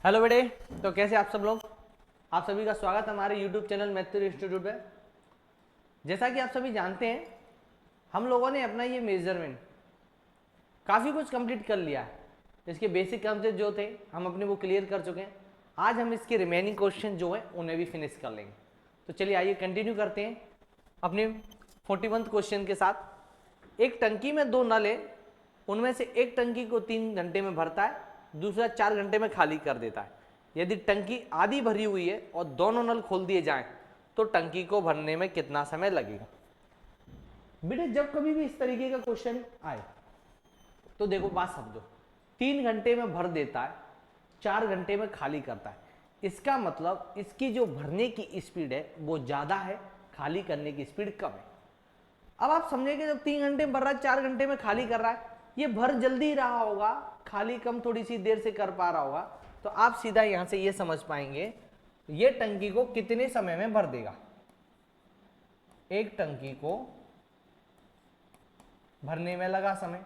Hello बेटे। तो कैसे आप सब लोग। आप सभी का स्वागत है हमारे यूट्यूब चैनल मैथ्यू इंस्टीट्यूट में। जैसा कि आप सभी जानते हैं, हम लोगों ने अपना ये मेजरमेंट काफ़ी कुछ कंप्लीट कर लिया है। इसके बेसिक कॉन्सेप्ट जो थे हम अपने वो क्लियर कर चुके हैं। आज हम इसके रिमेनिंग क्वेश्चन जो है उन्हें भी फिनिश कर लेंगे। तो चलिए आइए कंटिन्यू करते हैं अपने 41 क्वेश्चन के साथ। एक टंकी में दो नल है, उनमें से एक टंकी को 3 घंटे में भरता है, दूसरा 4 घंटे में खाली कर देता है। यदि टंकी आधी भरी हुई है और दोनों नल खोल दिए जाएं तो टंकी को भरने में कितना समय लगेगा। बेटे जब कभी भी इस तरीके का क्वेश्चन आए तो देखो बात समझो, 3 घंटे में भर देता है, 4 घंटे में खाली करता है। इसका मतलब इसकी जो भरने की स्पीड है वो ज्यादा है, खाली करने की स्पीड कम है। अब आप समझेंगे जब 3 घंटे में भर रहा है, 4 घंटे में खाली कर रहा है, ये भर जल्दी रहा होगा, खाली कम थोड़ी सी देर से कर पा रहा होगा। तो आप सीधा यहां से ये समझ पाएंगे ये टंकी को कितने समय में भर देगा। एक टंकी को भरने में लगा समय,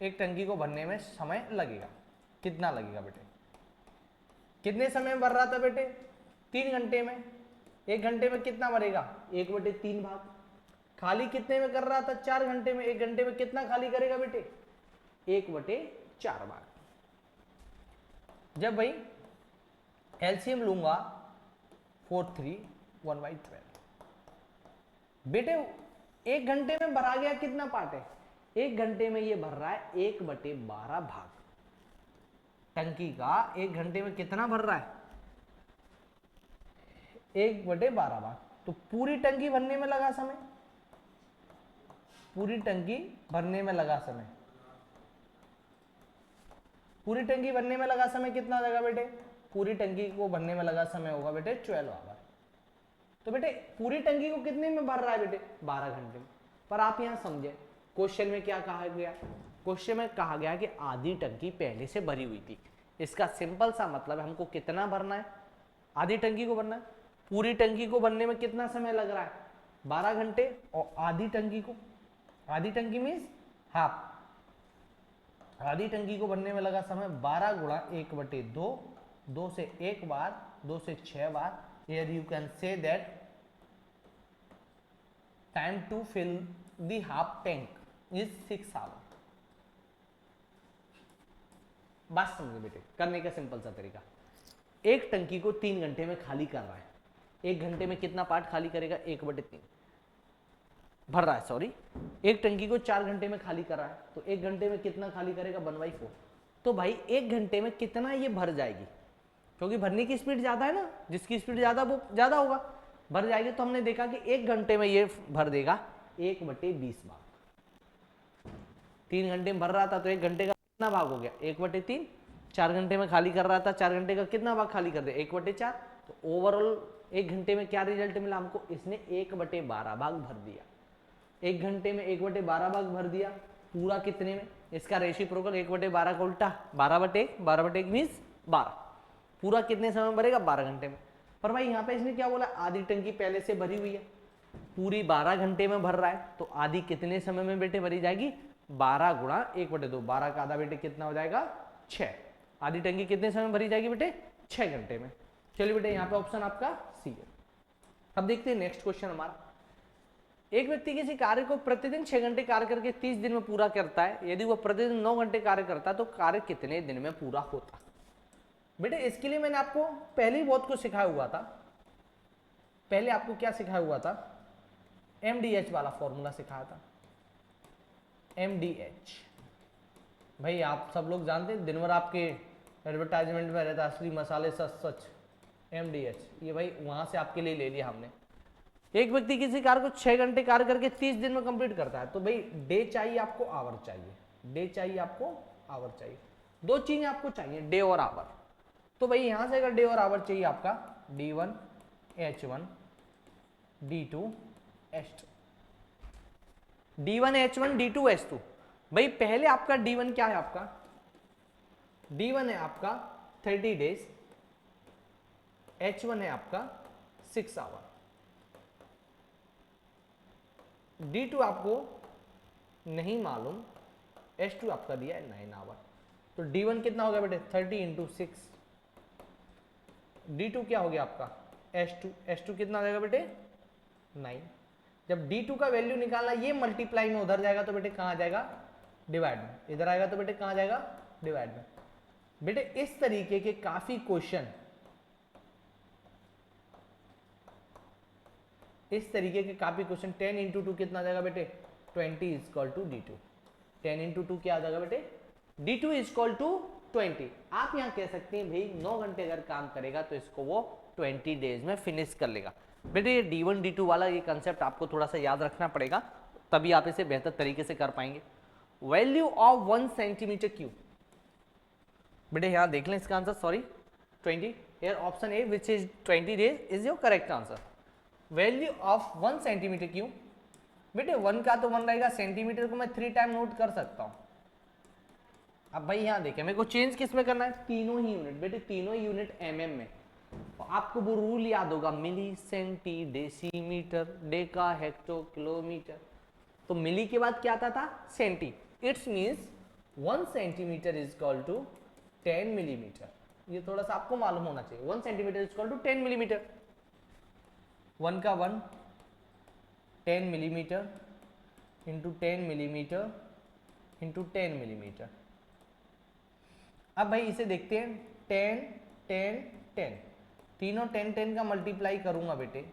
एक टंकी को भरने में समय लगेगा, कितना लगेगा बेटे। कितने समय में भर रहा था बेटे, 3 घंटे में। 1 घंटे में कितना भरेगा, 1/3 भाग। खाली कितने में कर रहा था, 4 घंटे में। 1 घंटे में कितना खाली करेगा बेटे, 1/4 भाग। जब भाई एलसीएम लूंगा 4 3 1/12 बेटे, 1 घंटे में भरा गया कितना पार्ट है, 1 घंटे में ये भर रहा है 1/12 भाग। टंकी का 1 घंटे में कितना भर रहा है, 1/12 भाग। तो पूरी टंकी भरने में लगा समय, पूरी टंकी भरने में लगा समय, पूरी टंकी भरने में लगा समय कितना लगा बेटे, पूरी टंकी को भरने में लगा समय होगा बेटे 12 आवर। तो बेटे पूरी टंकी को कितने में भर रहा है बेटे, 12 घंटे में। पर आप यहां समझे क्वेश्चन में क्या कहा गया, क्वेश्चन में कहा गया कि आधी टंकी पहले से भरी हुई थी। इसका सिंपल सा मतलब है हमको कितना भरना है, आधी टंकी को भरना है। पूरी टंकी को भरने में कितना समय लग रहा है, 12 घंटे। और आधी टंकी को, आधी टंकी मीन्स हाफ, आधी टंकी को भरने में लगा समय 12 गुणा 1/2, 2 से 1 बार, 2 से 6 बार। Here you can say that time to fill the half tank is 6 hour। बात समझे बेटे, करने का सिंपल सा तरीका। एक टंकी को 3 घंटे में खाली कर रहा है, 1 घंटे में कितना पार्ट खाली करेगा, 1/3 भर रहा है, सॉरी। एक टंकी को 4 घंटे में खाली कर रहा है, तो 1 घंटे में कितना खाली करेगा, 1/4। तो भाई 1 घंटे में कितना ये भर जाएगी, क्योंकि भरने की स्पीड ज्यादा है ना, जिसकी स्पीड ज्यादा वो ज्यादा होगा, भर जाएगी। तो हमने देखा कि 1 घंटे में ये भर देगा 1/20 भाग। 3 घंटे में भर रहा था तो 1 घंटे का कितना भाग हो गया, 1/3। 4 घंटे में खाली कर रहा था, 4 घंटे का कितना भाग खाली कर दे, 1/4। तो ओवरऑल 1 घंटे में क्या रिजल्ट मिला हमको, इसने 1/12 भाग भर दिया। 1 घंटे में 1/12 भाग भर दिया, पूरा कितने में, इसका रेसिप्रोकल 1/12 का उल्टा 12/1, 12/1 मीन्स 12। पूरा कितने समय में भरेगा, 12 घंटे में। पर भाई यहाँ पे इसने क्या बोला, आधी टंकी पहले से भरी हुई है, पूरी 12 घंटे में भर रहा है, तो आधी कितने समय में बेटे भरी जाएगी, 12 गुणा 1/2, 12 का आधा बेटे कितना हो जाएगा, 6। आधी टंकी कितने समय में भरी जाएगी बेटे, 6 घंटे में। चलिए बेटे यहाँ पे ऑप्शन आपका सी है। अब देखते हैं नेक्स्ट क्वेश्चन हमारा। एक व्यक्ति किसी कार्य को प्रतिदिन 6 घंटे कार्य करके 30 दिन में पूरा करता है। यदि वह प्रतिदिन 9 घंटे कार्य करता है तो कार्य कितने दिन में पूरा होता। बेटे इसके लिए मैंने आपको पहले ही बहुत कुछ सिखाया हुआ था। पहले आपको क्या सिखाया हुआ था, MDH वाला फॉर्मूला सिखाया था। MDH भाई आप सब लोग जानते हैं, दिन भर आपके एडवर्टाइजमेंट में रहता असली मसाले सच सच, MDH। ये भाई वहां से आपके लिए ले लिया हमने। एक व्यक्ति किसी कार्य को 6 घंटे कार्य करके 30 दिन में कंप्लीट करता है, तो भाई डे चाहिए आपको, आवर चाहिए, डे चाहिए आपको, आवर चाहिए। दो चीजें आपको चाहिए, डे और आवर। तो भाई यहां से अगर डे और आवर चाहिए आपका, D1 H1 D2 H2, D1 H1 D2 H2। भाई पहले आपका D1 क्या है, आपका D1 है आपका 30 डेज, H1 है आपका 6 आवर, D2 आपको नहीं मालूम, H2 आपका दिया है 9 आवर। तो D1 कितना हो गया बेटे 30 इंटू 6। D2 क्या हो गया आपका H2 कितना आ जाएगा बेटे 9। जब D2 का वैल्यू निकालना, ये मल्टीप्लाई में उधर जाएगा तो बेटे कहाँ आ जाएगा डिवाइड में, इधर आएगा तो बेटे कहाँ आ जाएगा डिवाइड में। बेटे इस तरीके के काफी क्वेश्चन, इस तरीके के काफी क्वेश्चन 10 इंटू 2 कितना आ जाएगा बेटे 20 is equal to D2। 10 into 2 क्या आ जाएगा बेटे D2 इज इक्वल टू 20। आप यहां कह सकते हैं भाई 9 घंटे अगर काम करेगा तो इसको वो 20 डेज में फिनिश कर लेगा। बेटे ये D1 D2 वाला ये कंसेप्ट आपको थोड़ा सा याद रखना पड़ेगा, तभी आप इसे बेहतर तरीके से कर पाएंगे। वैल्यू ऑफ 1 सेंटीमीटर क्यूब, बेटे यहां देख लें इसका answer, sorry 20 here option A which is 20 days is your correct answer. Value of 1 centimetre cube, बेटे 1 का तो 1 रहेगा, सेंटीमीटर को मैं 3 टाइम नोट कर सकता हूं। अब भाई यहां देखें मेरे को चेंज किस में करना है, तीनों ही यूनिट, बेटे तीनों ही यूनिट एमएम में। तो आपको वो रूल याद होगा milli centi decimetre deca hecto kilometre. तो मिली के बाद क्या आता था centi, it's means 1 centimetre is equal to 10 millimetre. ये थोड़ा सा आपको मालूम होना चाहिए, 1 centimetre is equal to 10 millimetre. 1 का 1 10 millimetre into 10 millimetre into 10 millimetre. अब भाई इसे देखते हैं 10 10 10, तीनों 10 10 का मल्टीप्लाई करूंगा बेटे,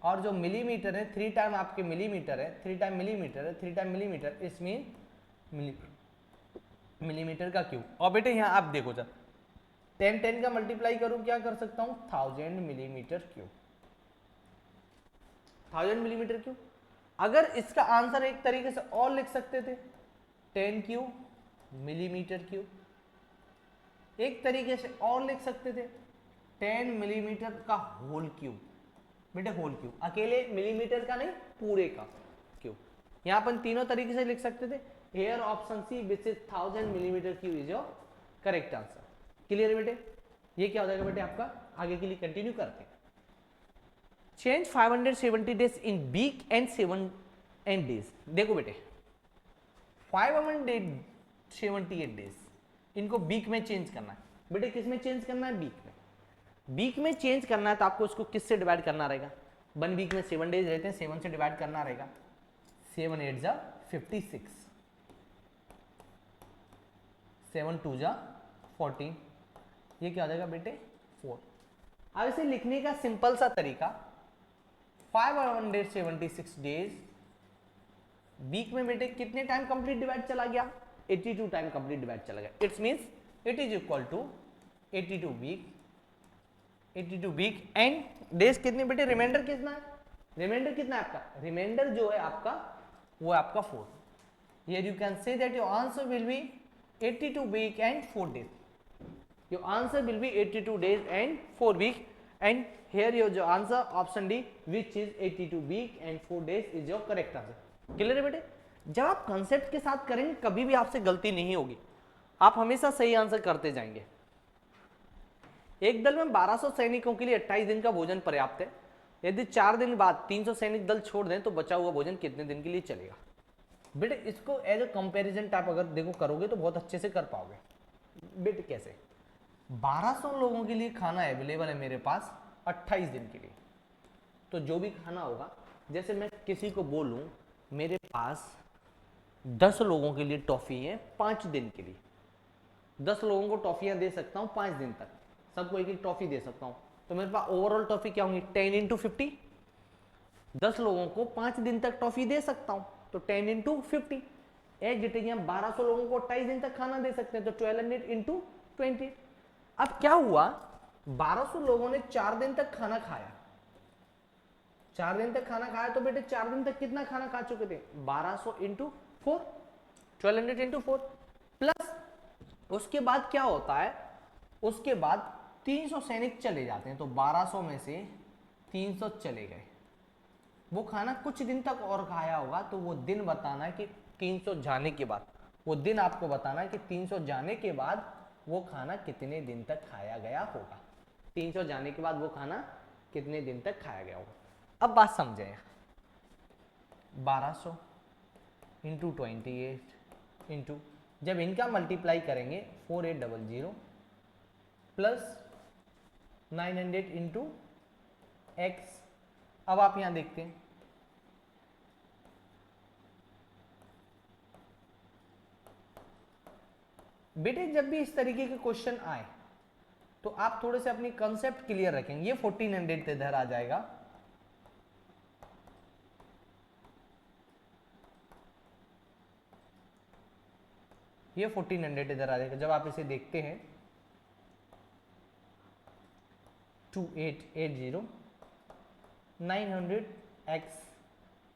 और जो मिलीमीटर है 3 टाइम आपके मिलीमीटर है, 3 टाइम मिलीमीटर है, 3 टाइम मिलीमीटर, इसमें मिलीमीटर का क्यूब। और बेटे यहाँ आप देखो जब 10 10 का मल्टीप्लाई करूं क्या कर सकता हूं 1000 मिलीमीटर क्यूब, 1000 मिलीमीटर क्यूब। अगर इसका आंसर एक तरीके से और लिख सकते थे 10 क्यूब मिलीमीटर क्यूब, एक तरीके से और लिख सकते थे 10 मिलीमीटर का होल क्यूब, बेटे होल क्यूब, अकेले मिलीमीटर का नहीं पूरे का क्यूब। यहां अपन तीनों तरीके से लिख सकते थे। Here option C which is 1000 millimetre cube is your correct answer. Clear है बेटे, ये क्या हो जाएगा बेटे आपका, आगे के लिए कंटिन्यू करते हैं। Change 570 days in week and 7 and days. देखो बेटे 578 डेज इनको वीक में चेंज करना है, बेटे किस में चेंज करना है वीक में। वीक में चेंज करना है तो आपको इसको किससे डिवाइड करना रहेगा, 1 वीक में 7 डेज रहते हैं, 7 से डिवाइड करना रहेगा, 7 8 जा 56, 7 2 जा 14, ये क्या हो जाएगा बेटे 4। अब इसे लिखने का सिंपल सा तरीका 576 डेज वीक में बेटे कितने टाइम कंप्लीट डिवाइड चला गया 82 टाइम कंप्लीट डिवाइड चला गया। It's means it is equal to 82 week and days कितने बेटे, रिमाइंडर कितना है, रिमाइंडर कितना है आपका, रिमाइंडर जो है आपका वो है आपका 4। Here you can say that your answer will be 82 week and 4 days. Your answer will be 82 days and 4 week, and here your जो answer option D which is 82 week and 4 days is your correct answer. Clear है बेटे, जब आप concept के साथ करेंगे कभी भी आपसे गलती नहीं होगी, आप हमेशा सही आंसर करते जाएंगे। एक दल में 1200 सैनिकों के लिए 28 दिन का भोजन पर्याप्त है। यदि 4 दिन बाद 300 सैनिक दल छोड़ दें तो बचा हुआ भोजन कितने दिन के लिए चलेगा। बेटे इसको एज ए कंपैरिजन टाइप अगर देखो करोगे तो बहुत अच्छे से कर पाओगे। बेटे कैसे, 1200 लोगों के लिए खाना अवेलेबल है मेरे पास 28 दिन के लिए, तो जो भी खाना होगा, जैसे मैं किसी को बोलूं मेरे पास 10 लोगों के लिए टॉफी है 5 दिन के लिए, 10 लोगों को टॉफियां दे सकता हूं 5 दिन तक, सबको एक एक टॉफी दे सकता हूं, तो मेरे पास ओवरऑल टॉफी क्या होंगी 10 इंटू 50, 10 लोगों को 5 दिन तक टॉफी दे सकता हूं तो 10 इंटू 50। एक गिटिया 1200 लोगों को 28 दिन तक खाना दे सकते हैं तो 1200 इंटू 20। अब क्या हुआ 1200 लोगों ने 4 दिन तक खाना खाया, 4 दिन तक खाना खाया तो बेटे 4 दिन तक कितना खाना खा चुके थे 1200 इंटू 4, 1200 इंटू 4, प्लस उसके बाद क्या होता है, उसके बाद 300 सैनिक चले जाते हैं, तो 1200 में से 300 चले गए, वो खाना कुछ दिन तक और खाया होगा, तो वो दिन बताना है कि 300 जाने के बाद, वो दिन आपको बताना है कि 300 जाने के बाद वो खाना कितने दिन तक खाया गया होगा, 300 जाने के बाद वो खाना कितने दिन तक खाया गया होगा। अब बात समझे, 1200 इंटू 28 इंटू जब इनका मल्टीप्लाई करेंगे 4800 प्लस 900 इंटू एक्स। अब आप यहां देखते हैं, बेटे जब भी इस तरीके के क्वेश्चन आए तो आप थोड़े से अपनी कंसेप्ट क्लियर रखेंगे। ये 1400 इधर आ जाएगा, ये 1400 इधर आ जाएगा। जब आप इसे देखते हैं 2880 900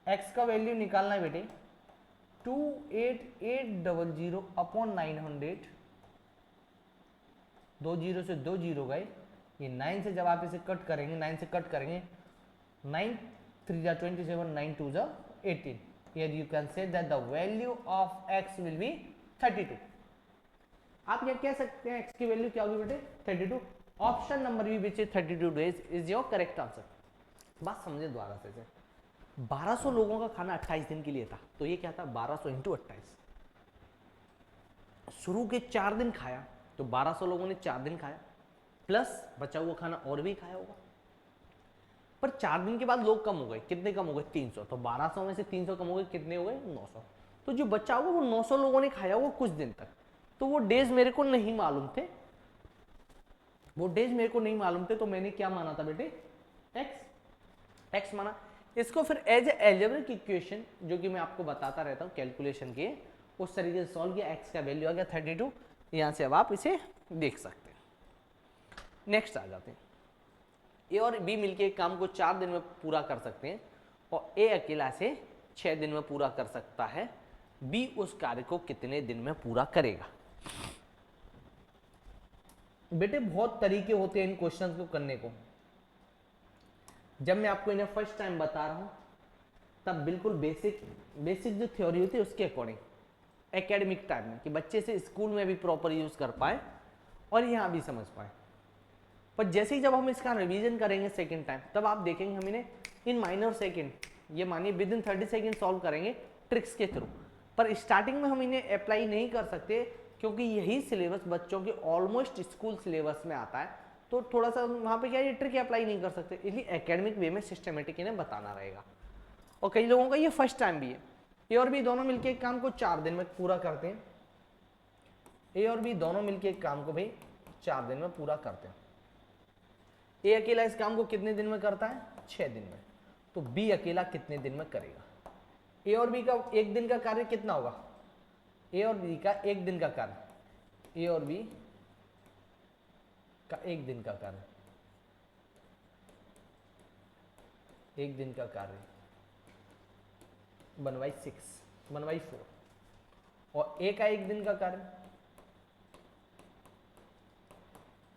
एक्स का वैल्यू निकालना है बेटे 28800 अपॉन 900, 2 जीरो से 2 जीरो गए, ये 9 से जब आप इसे कट करेंगे 9 से कट करेंगे 9 3 जा 27 9 2 जा 18। Here you can say that the value of x will be 32। आप ये कह सकते हैं x की वैल्यू क्या होगी बेटे 32। Option number B which is 32 days is your correct answer. बात समझे दोबारा से 1200 लोगों का खाना 28 दिन के लिए था, तो ये क्या था 1200 इंटू 28। शुरू के 4 दिन खाया तो 1200 लोगों ने 4 दिन खाया, प्लस बचा हुआ खाना और भी खाया होगा। पर 4 दिन के बाद लोग कम हो गए, कितने कम हो गए 300, तो 1200 में से 300 कम हो गए, कितने हो गए 900। तो जो बचा हुआ वो 900 लोगों ने खाया होगा कुछ दिन तक, तो वो डेज मेरे को नहीं मालूम थे, वो डेज मेरे को नहीं मालूम थे, तो मैंने क्या माना था बेटे एक्स माना। इसको फिर एज ए एल्जेब्रिक इक्वेशन जो कि मैं आपको बताता रहता हूँ कैलकुलेशन के, उस तरीके से सॉल्व किया, एक्स का वैल्यू आ गया 32। यहाँ से अब आप इसे देख सकते हैं। नेक्स्ट आ जाते हैं, ए और बी मिलके एक काम को 4 दिन में पूरा कर सकते हैं और ए अकेला से 6 दिन में पूरा कर सकता है, बी उस कार्य को कितने दिन में पूरा करेगा। बेटे बहुत तरीके होते हैं इन क्वेश्चंस को करने को। जब मैं आपको इन्हें फर्स्ट टाइम बता रहा हूं तब बिल्कुल बेसिक जो थ्योरी होती है उसके अकॉर्डिंग एकेडमिक टाइम में, कि बच्चे से स्कूल में भी प्रॉपर यूज कर पाए और यहां भी समझ पाए। पर जैसे ही जब हम इसका रिवीजन करेंगे सेकेंड टाइम, तब आप देखेंगे हम इन्हें इन माइनर सेकेंड, ये मानिए विद इन 30 सेकेंड सॉल्व करेंगे ट्रिक्स के थ्रू। पर स्टार्टिंग में हम इन्हें अप्लाई नहीं कर सकते क्योंकि यही सिलेबस बच्चों के ऑलमोस्ट स्कूल सिलेबस में आता है, तो थोड़ा सा वहाँ पे क्या ये ट्रिक अप्लाई नहीं कर सकते, इसलिए एकेडमिक वे में सिस्टमेटिक इन्हें बताना रहेगा। और कई लोगों का ये फर्स्ट टाइम भी है। ए और बी दोनों मिलके एक काम को 4 दिन में पूरा करते हैं, ए और बी दोनों मिलके एक काम को भाई 4 दिन में पूरा करते हैं। ए अकेला इस काम को कितने दिन में करता है 6 दिन में, तो बी अकेला कितने दिन में करेगा। ए और बी का एक दिन का कार्य कितना होगा, ए और बी का एक दिन का कार्य, ए और बी का एक दिन का कार्य, एक दिन का कार्य 1/6 1/4, और ए का एक दिन का कार्य,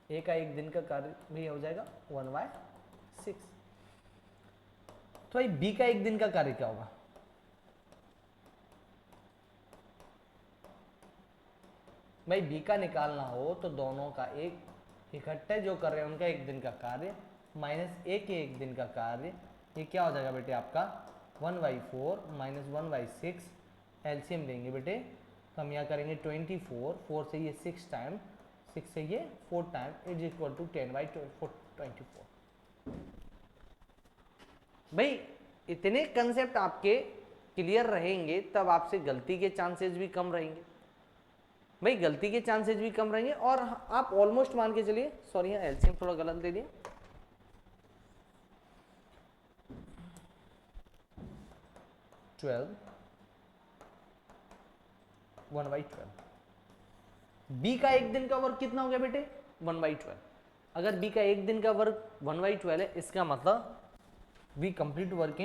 ए का एक दिन का कार्य भी हो जाएगा 1/6। तो भाई बी का एक दिन का कार्य क्या होगा, भाई बी का निकालना हो तो दोनों का एक इकट्ठे जो कर रहे हैं उनका एक दिन का कार्य माइनस ए के एक दिन का कार्य, ये क्या हो जाएगा बेटे आपका 1/4 माइनस 1/6। एलसीएम लेंगे बेटे तो हम यहाँ करेंगे 24, 4 से ये 6 टाइम, 6 से ये 4 टाइम इज इक्वल टू 10/24। भाई इतने कंसेप्ट आपके क्लियर रहेंगे तब आपसे गलती के चांसेस भी कम रहेंगे, भाई गलती के चांसेस भी कम रहेंगे और आप ऑलमोस्ट मान के चलिए, सॉरी यहाँ एलसीएम थोड़ा गलत दे दिया, 12 1/12। बी का एक दिन का वर्क कितना हो गया बेटे 1/12। अगर बी का एक दिन का वर्क 1/12 है, इसका मतलब we complete work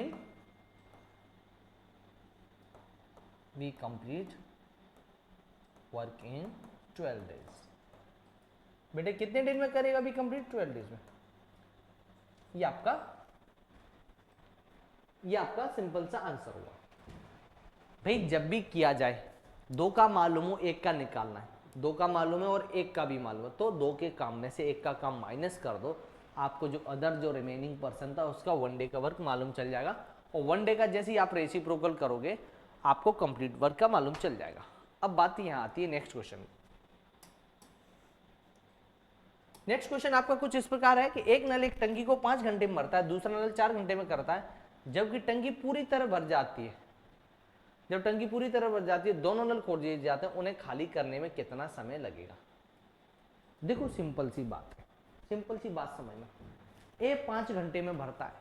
in 12 days. बेटे कितने दिन में करेगा बी कंप्लीट 12 डेज में। ये आपका सिंपल सा आंसर हुआ। भाई जब भी किया जाए 2 का मालूम हो 1 का निकालना है, 2 का मालूम है और 1 का भी मालूम है, तो 2 के काम में से 1 का काम माइनस कर दो, आपको जो अदर जो रिमेनिंग पर्सन था उसका 1 डे का वर्क मालूम चल जाएगा, और 1 डे का जैसे ही आप रेसिप्रोकल करोगे आपको कंप्लीट वर्क का मालूम चल जाएगा। अब बात यहाँ आती है नेक्स्ट क्वेश्चन। नेक्स्ट क्वेश्चन आपका कुछ इस प्रकार है कि एक नल एक टंकी को 5 घंटे में भरता है, दूसरा नल 4 घंटे में करता है, जबकि टंकी पूरी तरह भर जाती है। जब टंकी पूरी तरह भर जाती है, दोनों नल खोल दिए जाते हैं, उन्हें खाली करने में कितना समय लगेगा? देखो सिंपल सी बात है, सिंपल सी बात समझना। ए 5 घंटे में भरता है,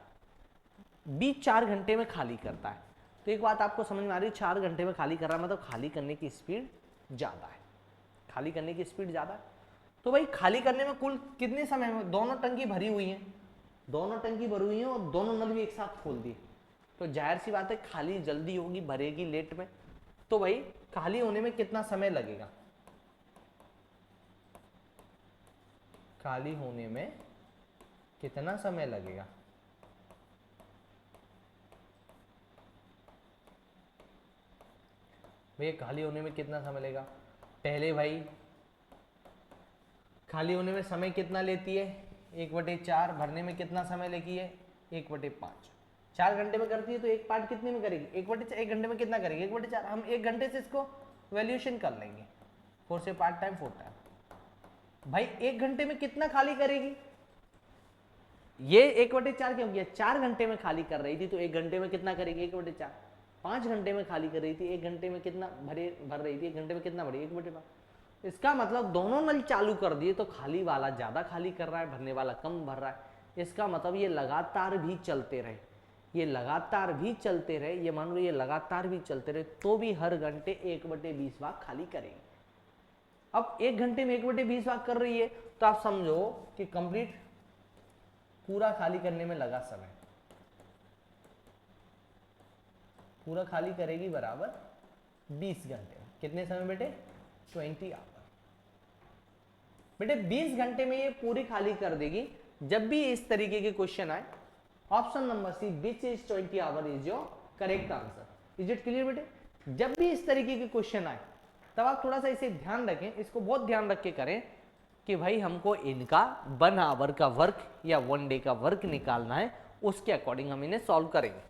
बी 4 घंटे में खाली करता है। तो एक बात आपको समझ में आ रही है, 4 घंटे में खाली कर रहा है मतलब खाली करने की स्पीड ज्यादा है, खाली करने की स्पीड ज्यादा है। तो भाई खाली करने में कुल कितने समय में? दोनों टंकी भरी हुई हैं, दोनों टंकी भरी हुई हैं और दोनों नल भी एक साथ खोल दिए, तो जाहिर सी बात है खाली जल्दी होगी, भरेगी लेट में। तो भाई खाली होने में कितना समय लगेगा? खाली होने में कितना समय लगेगा? भैया खाली होने में कितना समय लगेगा? पहले भाई खाली होने में समय कितना लेती है? 1/4। भरने में कितना समय लेती है? 1/5। 4 घंटे में करती है तो एक पार्ट कितने में करेगी? 1 घंटे में कितना करेगी? 1/4। हम 1 घंटे से इसको वैल्यूएशन कर लेंगे, 4 से पार्ट टाइम 4 टाइम। भाई 1 घंटे में कितना खाली करेगी? ये 1/4 क्यों किया? 4 घंटे में खाली कर रही थी तो 1 घंटे में कितना करेगी? 1/4। 5 घंटे में खाली कर रही थी, 1 घंटे में कितना भर रही थी? 1 घंटे में कितना भरी? 1/5। इसका मतलब दोनों नल चालू कर दिए तो खाली वाला ज्यादा खाली कर रहा है, भरने वाला कम भर रहा है। इसका मतलब ये लगातार भी चलते रहे, ये लगातार भी चलते रहे, ये मान लो ये लगातार भी चलते रहे तो भी हर घंटे 1/20 भाग खाली करेंगे। अब 1 घंटे में 1/20 भाग कर रही है तो आप समझो कि कंप्लीट पूरा खाली करने में लगा समय, पूरा खाली करेगी बराबर 20 घंटे। कितने समय बेटे? 20 आवर। बेटे 20 घंटे में ये पूरी खाली कर देगी। जब भी इस तरीके के क्वेश्चन आए, option number C which is 20 hour is your correct answer. Is it clear बेटे? जब भी इस तरीके के क्वेश्चन आए तब आप थोड़ा सा इसे ध्यान रखें, इसको बहुत ध्यान रख के करें कि भाई हमको इनका 1 आवर का वर्क या 1 डे का वर्क निकालना है, उसके अकॉर्डिंग हम इन्हें सॉल्व करेंगे।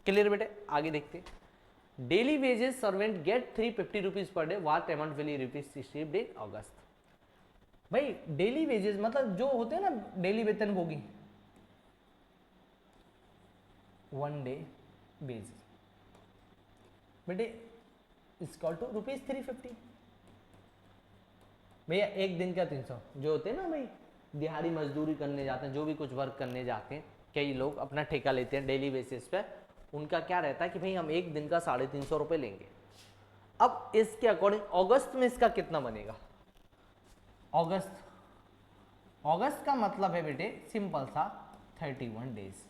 क्लियर बेटे? आगे देखते हैं। Daily wages servant get 350 rupees per day, what amount will he rupees received in August? भाई डेली वेजेस मतलब जो होते हैं ना डेली वेतन भोगी, 1 डे बेसिस बेटे इक्वल टू ₹350। भैया एक दिन का 300 जो होते हैं ना भाई दिहाड़ी मजदूरी करने जाते हैं, जो भी कुछ वर्क करने जाते हैं, कई लोग अपना ठेका लेते हैं डेली बेसिस पे, उनका क्या रहता है कि भाई हम एक दिन का 350 रुपये लेंगे। अब इसके अकॉर्डिंग अगस्त में इसका कितना बनेगा? अगस्त का मतलब है बेटे सिंपल सा 31 डेज।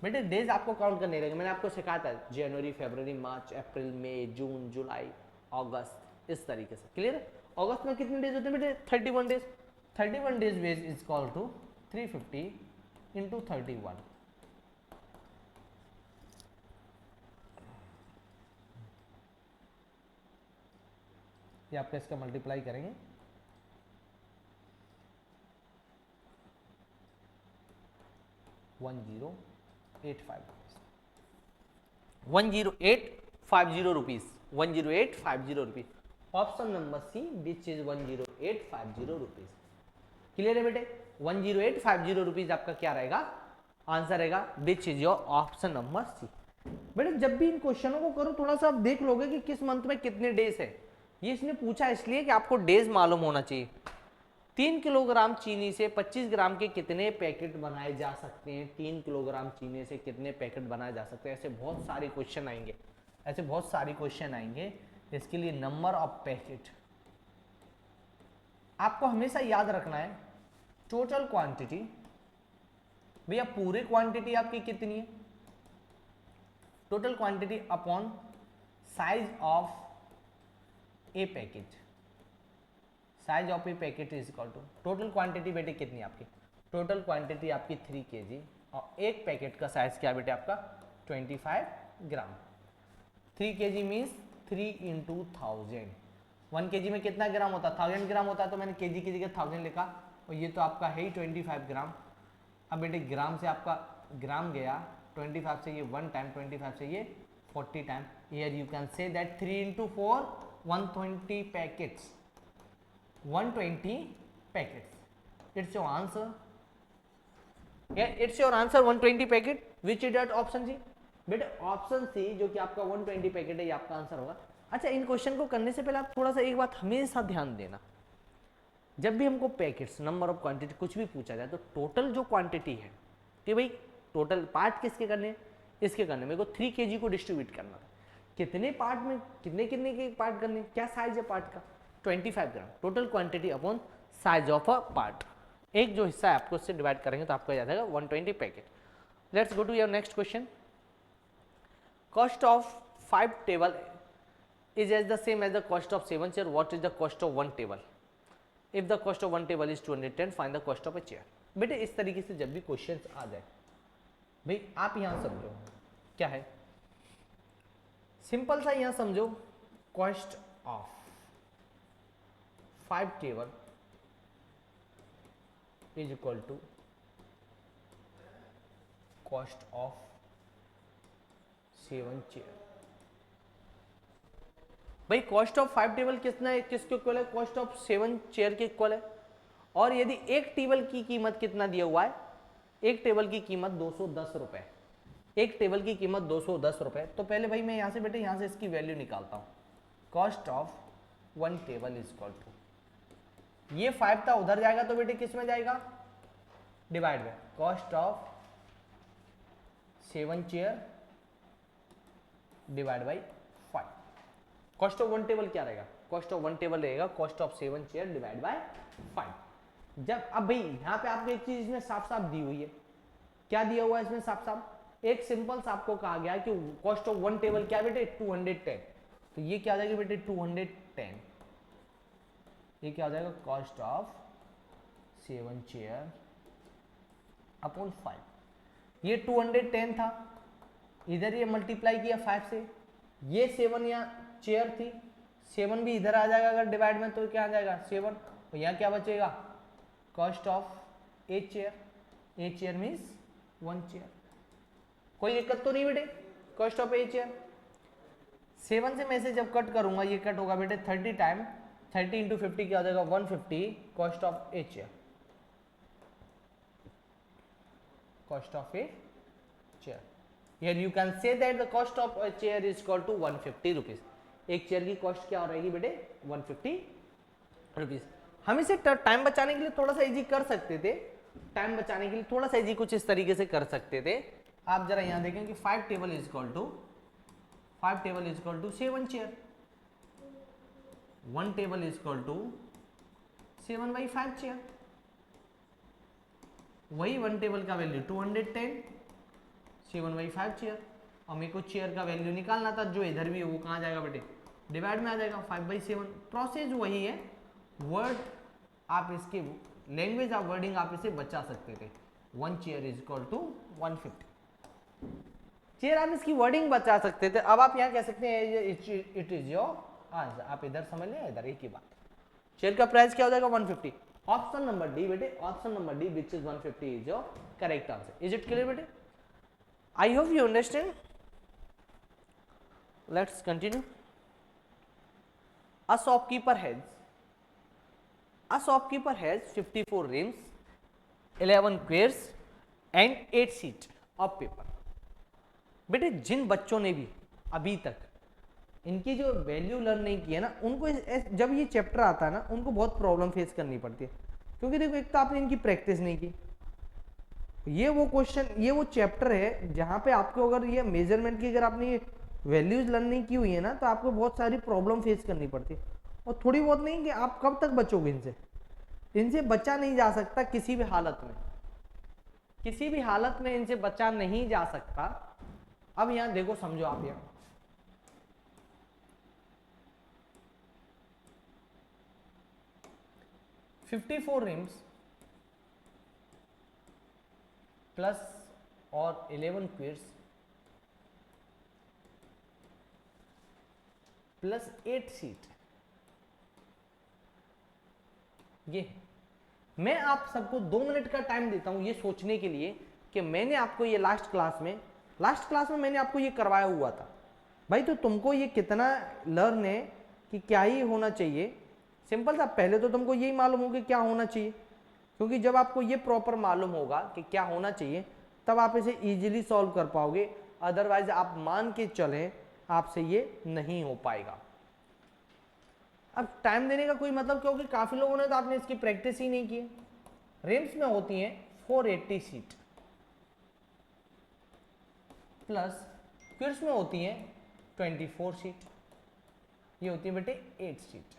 बेटे डेज आपको काउंट करने रहेंगे, मैंने आपको सिखाया था जनवरी, फरवरी, मार्च, अप्रैल, मई, जून, जुलाई, अगस्त, इस तरीके से। क्लियर है? अगस्त में कितने डेज होते हैं बेटे? 31 days. 31 days base is equal to 350 into 31। ये आपका इसका मल्टीप्लाई करेंगे 10,850 rupees, 10850 rupees. Option number C which is 10850 rupees. Clear है बेटे? 10850 रुपीज आपका क्या रहेगा? आंसर रहेगा which is your option number C. बेटे जब भी इन क्वेश्चनों को करो थोड़ा सा आप देख लोगे कि किस मंथ में कितने डेज है। ये इसने पूछा इसलिए कि आपको डेज मालूम होना चाहिए। 3 किलोग्राम चीनी से 25 ग्राम के कितने पैकेट बनाए जा सकते हैं? 3 किलोग्राम चीनी से कितने पैकेट बनाए जा सकते हैं? ऐसे बहुत सारे क्वेश्चन आएंगे, ऐसे बहुत सारे क्वेश्चन आएंगे। इसके लिए नंबर ऑफ पैकेट आपको हमेशा याद रखना है। टोटल क्वांटिटी, भैया पूरी क्वांटिटी आपकी कितनी है? Total quantity upon size of a packet, size of a packet is equal to total quantity बेटे कितनी आपकी? टोटल क्वांटिटी आपकी 3 kg और एक पैकेट का साइज क्या बेटे आपका? 25 ग्राम। 3 kg मीन्स 3 इंटू 1000। 1 kg में कितना ग्राम होता? 1000 ग्राम होता है, तो मैंने kg की जगह 1000 लिखा और ये तो आपका है ही 25 ग्राम। अब बेटे ग्राम से आपका ग्राम गया, 25 से ये 1 टाइम, 25 से ये 40 time. Here you can say that 3 into 4 120 packets, 120 packets, it's your answer. It's your answer 120 packet, which is that option C. बेटा ऑप्शन सी जो कि आपका 120 पैकेट है ये आपका आंसर होगा। अच्छा, इन क्वेश्चन को करने से पहले आप थोड़ा सा एक बात हमेशा ध्यान देना, जब भी हमको पैकेट्स, नंबर ऑफ क्वांटिटी कुछ भी पूछा जाए तो टोटल जो क्वांटिटी है कि भाई टोटल पार्ट किसके करने, इसके करने, मेरे को 3 kg को डिस्ट्रीब्यूट करना था, कितने पार्ट में कितने कितने के पार्ट करने, क्या साइज है पार्ट का, 25 gram, total quantity upon size of a part. एक जो हिस्सा है आपको उससे डिवाइड करेंगे तो आपको याद आएगा 120 packet. Let's go to your next question. Cost of 5 table is as the same as the cost of 7 chair. What is the cost of 1 table? If the cost of 1 table is 210, find the cost of a chair. बेटे इस तरीके से जब भी questions आ जाए भाई आप यहां समझो क्या है, सिंपल सा यहां समझो, cost of 5 table is equal to cost of 7 chair. भाई कॉस्ट ऑफ 5 टेबल कितना है, किसके इक्वल है, कॉस्ट ऑफ 7 चेयर के इक्वल है। और यदि एक टेबल की कीमत कितना दिया हुआ है, एक टेबल की कीमत 210 रुपए, एक टेबल की कीमत 210 रुपए, तो पहले भाई मैं यहां से बेटे यहां से इसकी वैल्यू निकालता हूं। Cost of 1 table is equal to, ये 5 था उधर जाएगा तो बेटे किस में जाएगा, डिवाइड में cost of 7 chair divide by 5। Cost of 1 table क्या रहेगा, कॉस्ट ऑफ 1 टेबल रहेगा cost of 7 chair divide by 5। जब अब भाई यहाँ पे आपको एक चीज इसमें साफ साफ दी हुई है, क्या दिया हुआ है इसमें साफ साफ, एक सिंपल सा आपको कहा गया है कि कॉस्ट ऑफ 1 टेबल क्या बेटे 210, तो ये क्या आ जाएगा बेटे 210, ये क्या आ जाएगा कॉस्ट ऑफ 7 चेयर अपॉन 5। ये 210 था, इधर ये मल्टीप्लाई किया 5 से, ये 7 यहाँ चेयर थी, 7 भी इधर आ जाएगा अगर डिवाइड में, तो क्या आ जाएगा 7, तो यहाँ क्या बचेगा cost of 8 chair, 8 chair means 1 chair. कोई दिक्कत तो नहीं बेटे, कॉस्ट ऑफ 8 चेयर। 7 से मैं से जब कट करूंगा ये कट होगा बेटे 30 टाइम, 30 इंटू 50 क्या हो जाएगा 150, cost of 8 chair, cost of a chair. Here you can say that the cost of a chair is equal to 150 rupees. एक चेयर की कॉस्ट क्या हो रहेगी बेटे 150 रुपीज। हम इसे टाइम बचाने के लिए थोड़ा सा इजी कर सकते थे, टाइम बचाने के लिए थोड़ा सा इजी कुछ इस तरीके से कर सकते थे। आप जरा यहां देखें कि 5 table is equal to 7 chair, 1 table is equal to 7/5 chair, वही 1 टेबल का वैल्यू 210, 7/5 चेयर, और मेरे को चेयर का वैल्यू निकालना था, जो इधर भी है वो कहाँ जाएगा बेटे डिवाइड में आ जाएगा 5/7। प्रोसेस वही है, वर्ड आप इसके लैंग्वेज ऑफ वर्डिंग आप इसे बचा सकते थे, 1 chair is equal to 150 chair, आप इसकी वर्डिंग बचा सकते थे। अब आप यहाँ कह सकते हैं इट इज योर आंसर, आप इधर समझ लें इधर एक ही बात, चेयर का प्राइस क्या हो जाएगा 150। ऑप्शन नंबर डी बेटे, option number D which is 150 is your correct answer. Is it clear बेटे? I hope you understand. Let's continue. A shopkeeper has 54 reams, 11 squares and 8 sheets of paper. बेटे जिन बच्चों ने भी अभी तक इनकी जो वैल्यू लर्न नहीं की है ना, उनको जब ये चैप्टर आता है ना उनको बहुत प्रॉब्लम फेस करनी पड़ती है, क्योंकि देखो एक तो आपने इनकी प्रैक्टिस नहीं की, ये वो क्वेश्चन, ये वो चैप्टर है जहां पे आपको अगर ये मेजरमेंट की अगर आपने ये वैल्यूज लर्न नहीं की हुई है ना, तो आपको बहुत सारी प्रॉब्लम फेस करनी पड़ती है। और थोड़ी बहुत नहीं कि आप कब तक बचोगे इनसे, इनसे बचा नहीं जा सकता किसी भी हालत में, किसी भी हालत में इनसे बचा नहीं जा सकता। अब यहां देखो समझो आप, यहां 54 रिम्स प्लस और 11 क्वेयर्स प्लस 8 शीट, ये मैं आप सबको 2 मिनट का टाइम देता हूं ये सोचने के लिए कि मैंने आपको ये लास्ट क्लास में मैंने आपको ये करवाया हुआ था भाई, तो तुमको ये कितना लर्न है कि क्या ही होना चाहिए, सिंपल सा, पहले तो तुमको यही मालूम हो कि क्या होना चाहिए, क्योंकि जब आपको ये प्रॉपर मालूम होगा कि क्या होना चाहिए तब आप इसे इजीली सॉल्व कर पाओगे, अदरवाइज आप मान के चलें आपसे ये नहीं हो पाएगा। अब टाइम देने का कोई मतलब, क्योंकि काफी लोगों ने तो आपने इसकी प्रैक्टिस ही नहीं की है। रिम्स में होती है 480 सीट प्लस क्विड्स में होती है 24 सीट, ये होती है बेटे 8 सीट।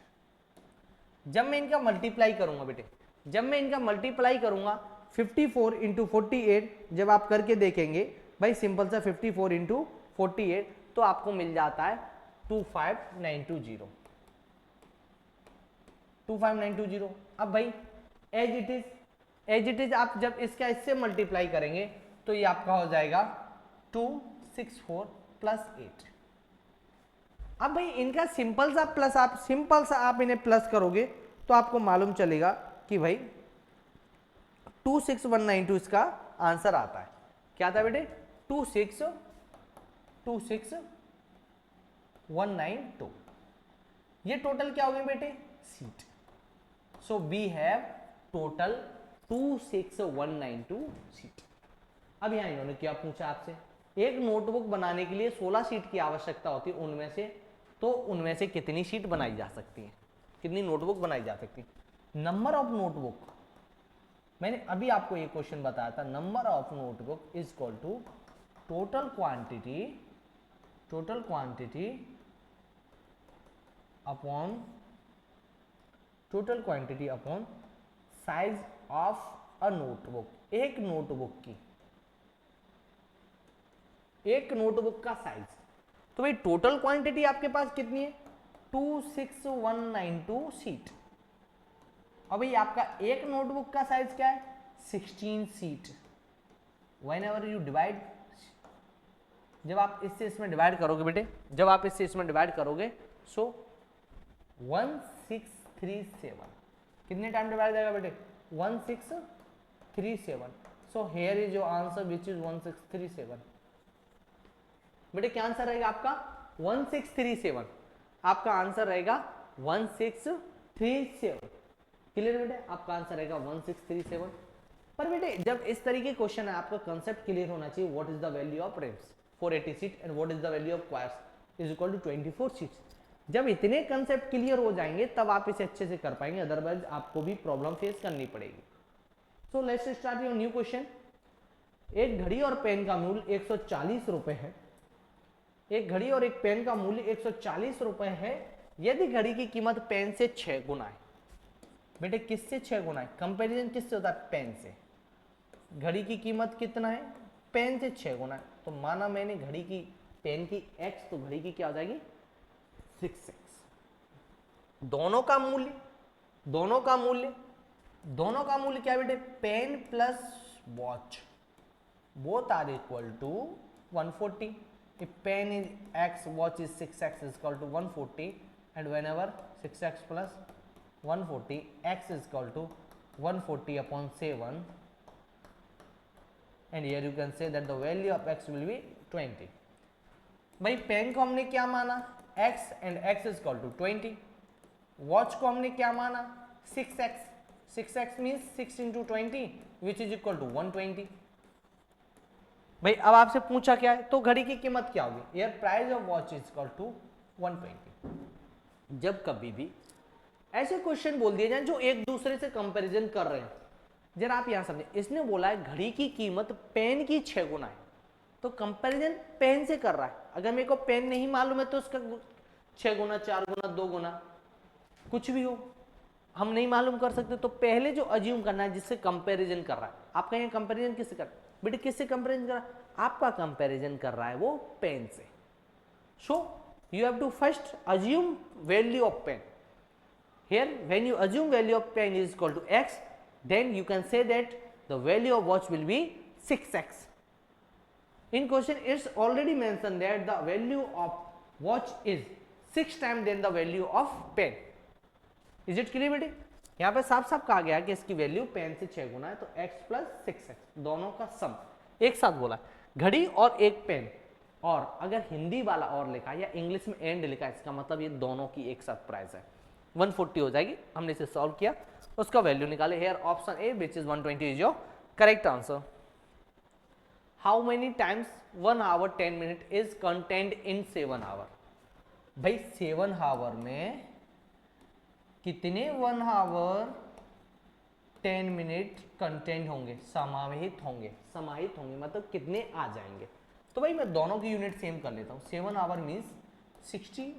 जब मैं इनका मल्टीप्लाई करूंगा बेटे, जब मैं इनका मल्टीप्लाई करूंगा 54 इंटू 48, जब आप करके देखेंगे भाई सिंपल सा 54 इंटू 48, तो आपको मिल जाता है 25920, 25920। अब भाई एज इट इज आप जब इसका इससे मल्टीप्लाई करेंगे तो ये आपका हो जाएगा 264 प्लस 8। अब भाई इनका सिंपल सा आप इन्हें प्लस करोगे तो आपको मालूम चलेगा कि भाई 26192 इसका आंसर आता है। क्या आता है बेटे? 26192। ये टोटल क्या हो गए बेटे? Sheet. So we have total 26192 sheet. अब यहां इन्होंने क्या पूछा आपसे, एक नोटबुक बनाने के लिए 16 सीट की आवश्यकता होती है, उनमें से कितनी सीट बनाई जा सकती है, कितनी नोटबुक बनाई जा सकती है। नंबर ऑफ नोटबुक, मैंने अभी आपको ये क्वेश्चन बताया था, number of notebook is equal to total quantity upon size of a notebook. एक नोटबुक का साइज, तो भाई टोटल क्वांटिटी आपके पास कितनी है? 26192 सीट। अब भाई आपका एक नोटबुक का साइज क्या है? 16 सीट। व्हेनेवर यू डिवाइड, जब आप इससे इसमें डिवाइड करोगे बेटे, सो 1637, कितने टाइम डिवाइड जाएगा बेटे? 1637। So here is your answer which is 1637। बेटे क्या आंसर रहेगा आपका? 1637। आपका आंसर रहेगा 1637। क्लियर बेटे? आपका आंसर रहेगा 1637। पर बेटे जब इस तरीके क्वेश्चन है, आपका कंसेप्ट क्लियर होना चाहिए। What is the value of reams 480 sheet and what is the value of quarts is equal to 24 sheets. जब इतने कंसेप्ट क्लियर हो जाएंगे तब आप इसे अच्छे से कर पाएंगे, अदरवाइज आपको भी प्रॉब्लम फेस करनी पड़ेगी। So let's start your new question. एक घड़ी और पेन का मूल्य 140 रुपए है। एक घड़ी और एक पेन का मूल्य 140 रुपए है यदि घड़ी की कीमत पेन से 6 गुना है। बेटे किससे 6 गुना है? कंपैरिजन किससे होता है? पेन से। घड़ी की कीमत कितना है? पेन से 6 गुना है। तो माना मैंने घड़ी की, पेन की x, तो घड़ी की क्या हो जाएगी? 6x। दोनों का मूल्य क्या बेटे? Pen plus watch, both are equal to 140। If pen is x, watch is 6x is equal to 140, and whenever 6x plus 140, x is equal to 140 upon 7, and here you can say that the value of x will be 20. भाई pen को हमने क्या माना? x, and x is equal to 20. Watch को हमने क्या माना? 6x. 6x means 6 into 20, which is equal to 120. भाई अब आपसे पूछा क्या है, तो घड़ी की कीमत क्या होगी? यार price of watch is equal to 120। जब कभी भी ऐसे क्वेश्चन बोल दिए जाए जो एक दूसरे से कंपैरिजन कर रहे हैं, जरा आप यहां समझे, इसने बोला है घड़ी की कीमत पेन की 6 गुना है, तो कंपैरिजन पेन से कर रहा है। अगर मेरे को पेन नहीं मालूम है तो उसका 6 गुना, 4 गुना, 2 गुना, कुछ भी हो, हम नहीं मालूम कर सकते। तो पहले जो अज्यूम करना है जिससे कंपैरिजन कर रहा है, आपका यहाँ कंपैरिजन किससे कर रहा है बेटे? किससे कंपैरिजन कर रहा है? आपका कंपैरिजन कर रहा है वो पेन से। So you have to first assume value of pen. Here when you assume value of pen is equal to x, then you can say that the value of watch will be 6x. In question it's already mentioned that the value of watch is 6 times than the value of pen. Is it clear बेटे? यहाँ पे साफ साफ कहा गया कि इसकी value pen से 6 गुना है, तो x प्लस 6x दोनों का सम एक साथ बोला। घड़ी और एक पेन, और अगर हिंदी वाला और लिखा है या इंग्लिश में एंड लिखा है, इसका मतलब ये दोनों की एक साथ प्राइस है। 140 हो जाएगी। हमने इसे सॉल्व किया, उसका वैल्यू निकाले। Here option A which is 120 is your correct answer. How many times 1 hour 10 minute is content in 7 hour. भाई 7 आवर में कितने 1 आवर 10 मिनट कंटेंट होंगे, समाहित होंगे, समाहित होंगे मतलब कितने आ जाएंगे। तो भाई मैं दोनों की यूनिट सेम कर लेता हूँ। 7 आवर मीन्स 60,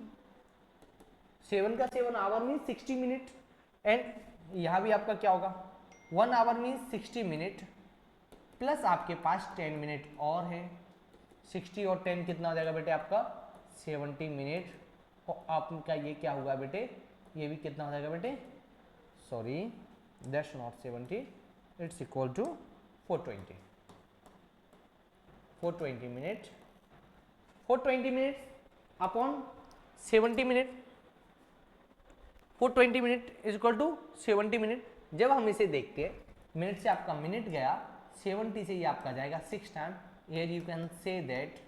7 का 7 आवर मीन्स 60 मिनट। एंड यहाँ भी आपका क्या होगा, 1 आवर मीन्स 60 मिनट प्लस आपके पास 10 मिनट और है। 60 और 10 कितना हो जाएगा बेटे आपका 70 मिनट। और आपका ये क्या हुआ बेटे, ये भी कितना हो जाएगा बेटे, sorry that's not 70, it's equal to 420 minute. 420 minute upon 70 minute, 420 minute is equal to 70 minute. जब हम इसे देखते हैं, मिनट से आपका मिनट गया, 70 से ये आपका जाएगा 6 time. Here you can say that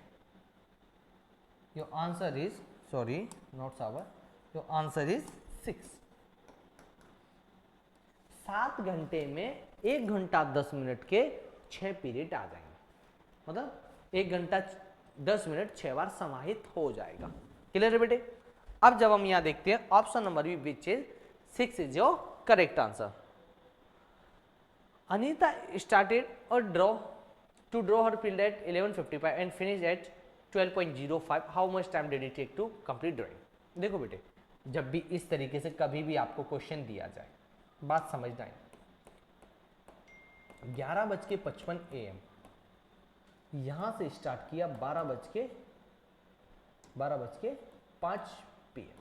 your answer is, sorry not hour, your answer is 6। 7 घंटे में 1 घंटा 10 मिनट के 6 पीरियड आ जाएंगे, मतलब 1 घंटा 10 मिनट 6 बार समाहित हो जाएगा। क्लियर है बेटे। अब जब हम यहां देखते हैं option number B which is 6 is your correct answer. Anita started a draw to draw her field at 11:55 and finish at 12:05। How much time did it take to complete drawing. देखो बेटे, जब भी इस तरीके से कभी भी आपको क्वेश्चन दिया जाए, बात समझना है। 11:55 AM, यहां से स्टार्ट किया 12:05 PM।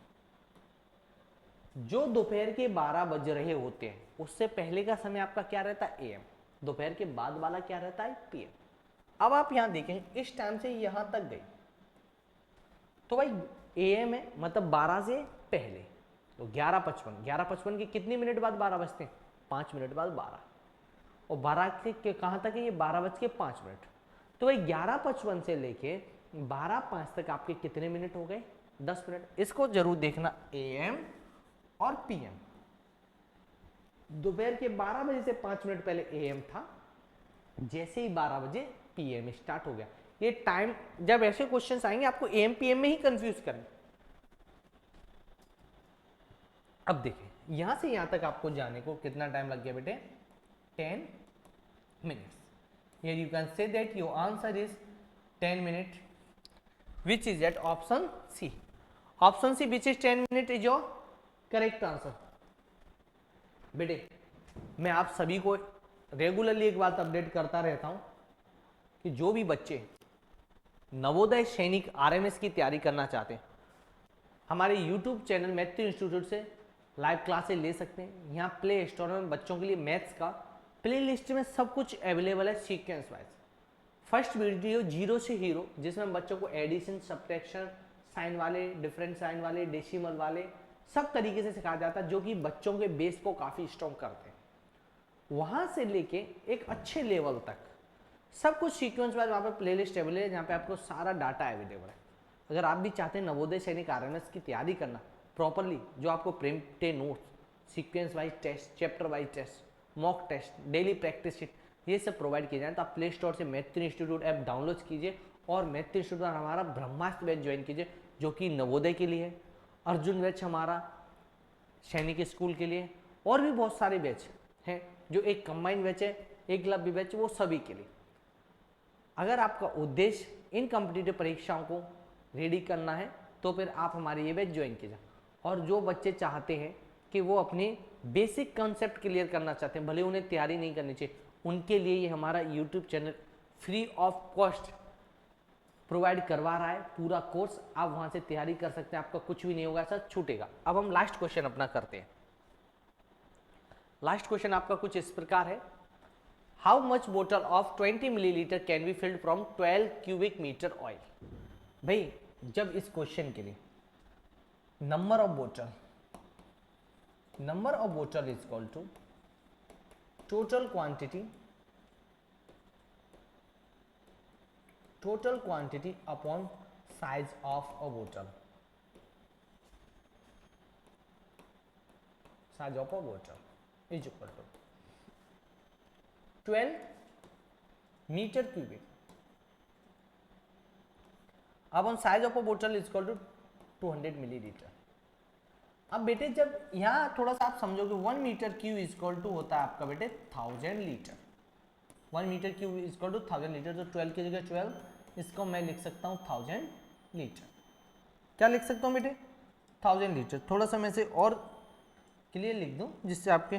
जो दोपहर के 12 बज रहे होते हैं उससे पहले का समय आपका क्या रहता है AM, दोपहर के बाद वाला क्या रहता है PM। अब आप यहां देखें इस टाइम से यहां तक गई तो भाई AM है, मतलब 12 से पहले, तो 11:55 के कितने मिनट बाद 12 बजते हैं, 5 मिनट बाद 12, और 12 के कहां तक है ये 12:05। तो भाई 11:55 से लेके 12:05 तक आपके कितने मिनट हो गए, 10 मिनट। इसको जरूर देखना AM और PM। दोपहर के 12 बजे से 5 मिनट पहले AM था, जैसे ही 12 बजे PM स्टार्ट हो गया। ये टाइम, जब ऐसे क्वेश्चंस आएंगे आपको AM PM में ही कंफ्यूज करेंगे। अब देखिए यहां से यहां तक आपको जाने को कितना टाइम लग गया बेटे, 10 minutes. Here you can say that your answer is 10 minute, which is at option C. Option C, which is 10 minute, is your correct answer. बेटे मैं आप सभी को रेगुलरली एक बात अपडेट करता रहता हूं कि जो भी बच्चे नवोदय सैनिक RMS की तैयारी करना चाहते हैं, हमारे YouTube चैनल मैथ्यू इंस्टीट्यूट से लाइव क्लासेस ले सकते हैं। यहाँ प्ले स्टोर में बच्चों के लिए मैथ्स का प्ले लिस्ट में सब कुछ अवेलेबल है सीक्वेंस वाइज। फर्स्ट वीडियो 0 से हीरो, जिसमें बच्चों को एडिशन, सब्ट्रैक्शन, साइन वाले, डिफरेंट साइन वाले, डेसिमल वाले सब तरीके से सिखाया जाता है, जो कि बच्चों के बेस को काफ़ी स्ट्रॉन्ग करते हैं। वहाँ से लेके एक अच्छे लेवल तक सब कुछ सीक्वेंस वाइज वहाँ पे प्ले लिस्ट अवेलेबल है, जहाँ पे आपको सारा डाटा अवेलेबल है। अगर आप भी चाहते हैं नवोदय सैनिक RMS की तैयारी करना प्रॉपरली, जो आपको printed notes, sequence wise test, chapter wise test, mock test, daily practice sheet, ये सब प्रोवाइड किए जाए, तो आप प्ले स्टोर से मैथ्यू इंस्टीट्यूट ऐप डाउनलोड कीजिए और मैथ्यू इंस्टीट्यूट हमारा ब्रह्मास्त्र बैच ज्वाइन कीजिए, जो कि नवोदय के लिए है। अर्जुन बैच हमारा सैनिक स्कूल के लिए, और भी बहुत सारे बैच हैं जो एक कंबाइंड बैच है, एकलव्य बैच, वो सभी के लिए। अगर आपका उद्देश्य इन कॉम्पिटिटिव परीक्षाओं को रेडी करना है तो फिर आप हमारे ये बैच ज्वाइन कीजिए। और जो बच्चे चाहते हैं कि वो अपने बेसिक कॉन्सेप्ट क्लियर करना चाहते हैं, भले उन्हें तैयारी नहीं करनी चाहिए, उनके लिए ये हमारा YouTube channel free of cost provide करवा रहा है पूरा कोर्स। आप वहां से तैयारी कर सकते हैं, आपका कुछ भी नहीं होगा, ऐसा छूटेगा। अब हम लास्ट क्वेश्चन अपना करते हैं। लास्ट क्वेश्चन आपका कुछ इस प्रकार है, हाउ मच बोतल of 20 millilitre can be filled from 12 cubic metre oil. भाई जब इस क्वेश्चन के लिए नंबर ऑफ बोतल is equal to total quantity total quantity upon size of a बोतल, साइज ऑफ अ बोतल is equal to 12 metre cubic upon size of a बोतल is equal to 200 millilitre. अब बेटे जब यहाँ थोड़ा सा आप समझोगे 1 metre cube is equal to होता है आपका बेटे 1000 litre. 1 metre cube is equal to 1000 litre, तो 12 की जगह 12, इसको मैं लिख सकता हूँ 1000 लीटर। क्या लिख सकता हूँ बेटे 1000 लीटर। थोड़ा सा मैं इसे और क्लियर लिख दूँ जिससे आपके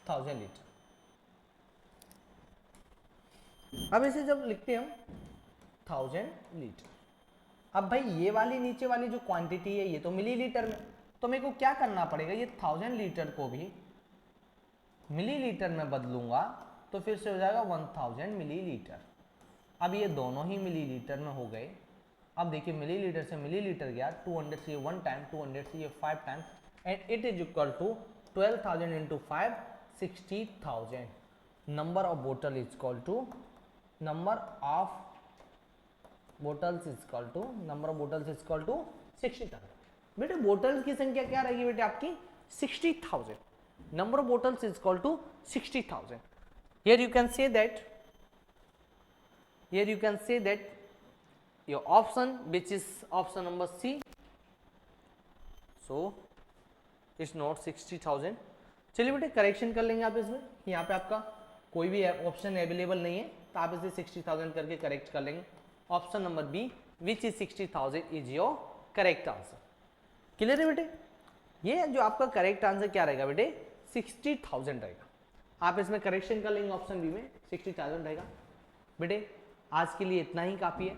1000 लीटर। अब इसे जब लिखते हैं हम 1000 लीटर, अब भाई ये वाली नीचे वाली जो क्वांटिटी है ये तो मिलीलीटर में, तो मेरे को क्या करना पड़ेगा, ये 1000 लीटर को भी मिलीलीटर में बदलूंगा तो फिर से हो जाएगा 1000 मिलीलीटर। अब ये दोनों ही मिलीलीटर में हो गए। अब देखिए मिलीलीटर से मिलीलीटर गया, 200 से 1 टाइम, 200 से ये 5 time, and it is equal to 12,000 into 5, 60,000। Number of bottle is equal to number of bottles is equal to number of bottles is equal to 60,000। बेटे बोटल्स की संख्या क्या रहेगी बेटे आपकी 60,000। Number of bottles is equal to 60,000। Here you can say that your option which is option number C, so it's not 60,000। चलिए बेटे correction कर लेंगे आप इसमें, यहाँ पे आपका कोई भी ऑप्शन अवेलेबल नहीं है तो आप इसे 60,000 करके करेक्ट कर लेंगे। Option number B which is 60,000 is your correct answer. Clear है बेटे, ये जो आपका करेक्ट आंसर क्या रहेगा बेटे 60,000 रहेगा। आप इसमें करेक्शन कर लेंगे ऑप्शन बी में 60,000 रहेगा। बेटे आज के लिए इतना ही काफ़ी है।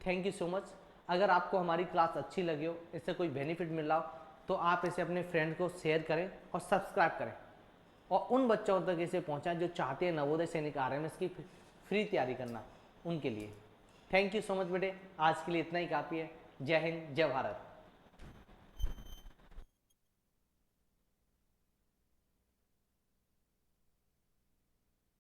Thank you so much. अगर आपको हमारी क्लास अच्छी लगी हो, इससे कोई बेनिफिट मिल रहा हो, तो आप इसे अपने फ्रेंड को शेयर करें और सब्सक्राइब करें, और उन बच्चों तक इसे पहुंचाएं जो चाहते हैं नवोदय सैनिक आरएमएस की फ्री तैयारी करना, उनके लिए। थैंक यू सो मच बेटे, आज के लिए इतना ही काफ़ी है। जय हिंद, जय भारत।